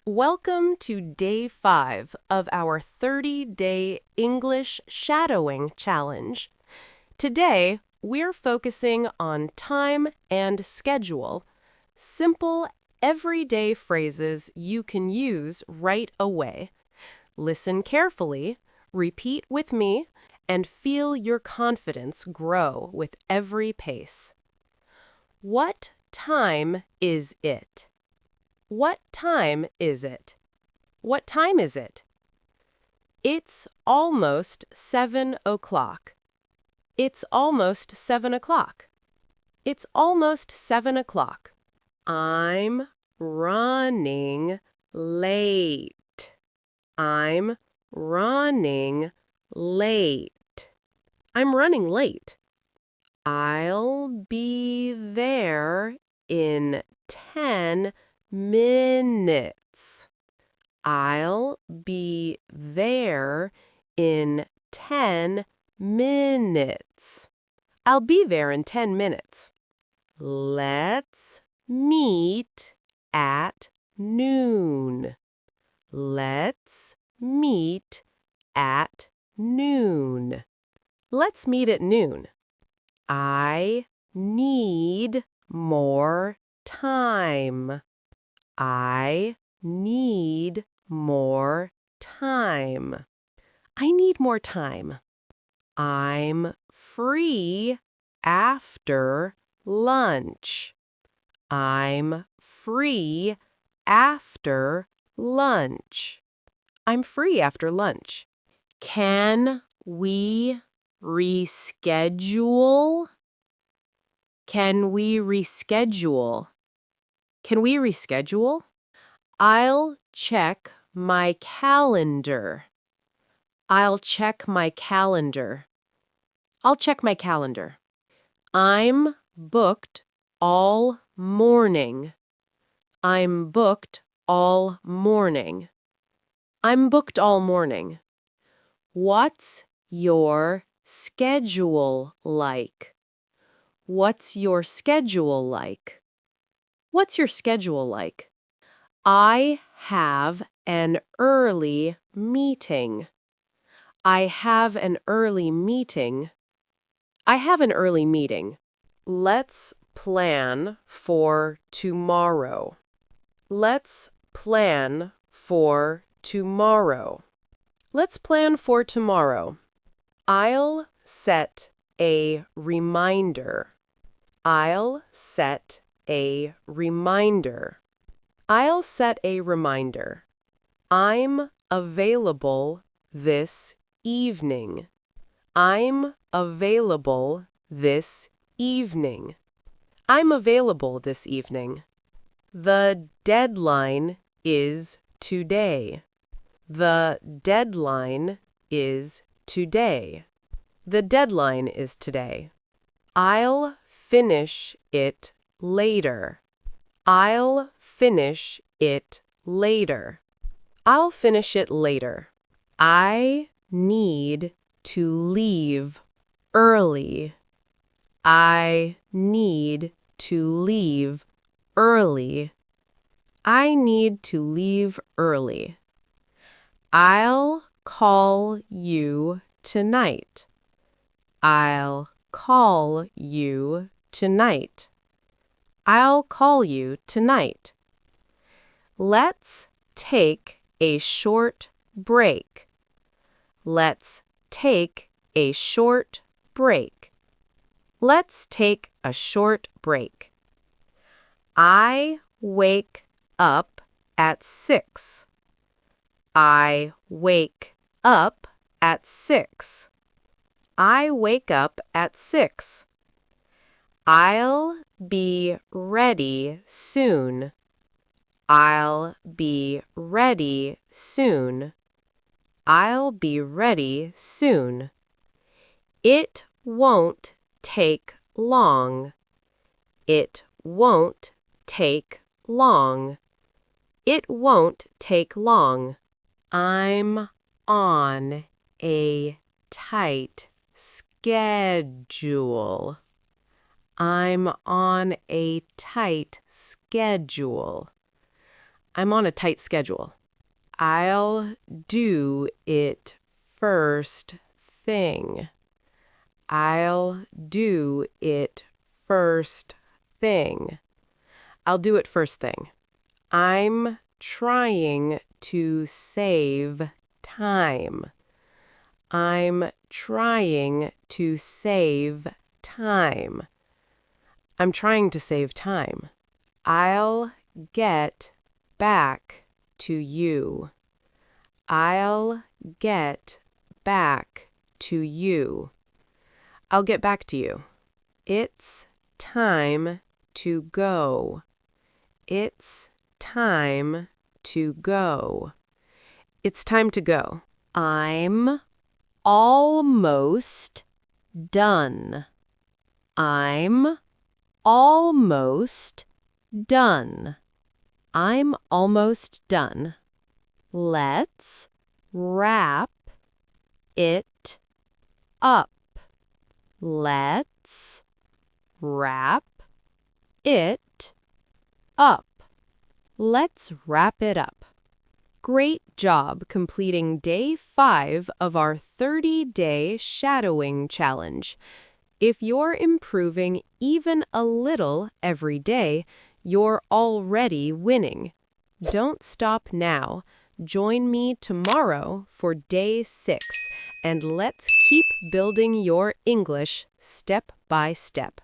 Welcome to Day 5 of our 30-day English Shadowing Challenge. Today, we're focusing on time and schedule, simple, everyday phrases you can use right away. Listen carefully, repeat with me, and feel your confidence grow with every pace. What time is it? What time is it? What time is it? It's almost 7 o'clock. It's almost 7 o'clock. It's almost 7 o'clock. I'm running late. I'm running late. I'm running late. I'll be there in 10 minutes. I'll be there in 10 minutes. I'll be there in 10 minutes. Let's meet at noon. Let's meet at noon. Let's meet at noon. I need more time. I need more time. I need more time. I'm free after lunch. I'm free after lunch. I'm free after lunch. Can we reschedule? Can we reschedule? Can we reschedule? I'll check my calendar. I'll check my calendar. I'll check my calendar. I'm booked all morning. I'm booked all morning. I'm booked all morning. What's your schedule like? What's your schedule like? What's your schedule like? I have an early meeting. I have an early meeting. I have an early meeting. Let's plan for tomorrow. Let's plan for tomorrow. Let's plan for tomorrow. I'll set a reminder. I'll set a reminder. I'll set a reminder. I'm available this evening. I'm available this evening. I'm available this evening. The deadline is today. The deadline is today. The deadline is today. I'll finish it later. I'll finish it later. I'll finish it later. I need to leave early. I need to leave early. I need to leave early. I'll call you tonight. I'll call you tonight. I'll call you tonight. Let's take a short break. Let's take a short break. Let's take a short break. I wake up at 6. I wake up at 6. I wake up at 6. I'll be ready soon. I'll be ready soon. I'll be ready soon. It won't take long. It won't take long. It won't take long. I'm on a tight schedule. I'm on a tight schedule. I'm on a tight schedule. I'll do it first thing. I'll do it first thing. I'll do it first thing. I'm trying to save time. I'm trying to save time. I'm trying to save time. I'll get back to you. I'll get back to you. I'll get back to you. It's time to go. It's time to go. It's time to go. I'm almost done. I'm almost done. I'm almost done. Let's wrap it up. Let's wrap it up. Let's wrap it up. Great job completing day 5 of our 30-day shadowing challenge. If you're improving even a little every day, you're already winning. Don't stop now. Join me tomorrow for day 6, and let's keep building your English step by step.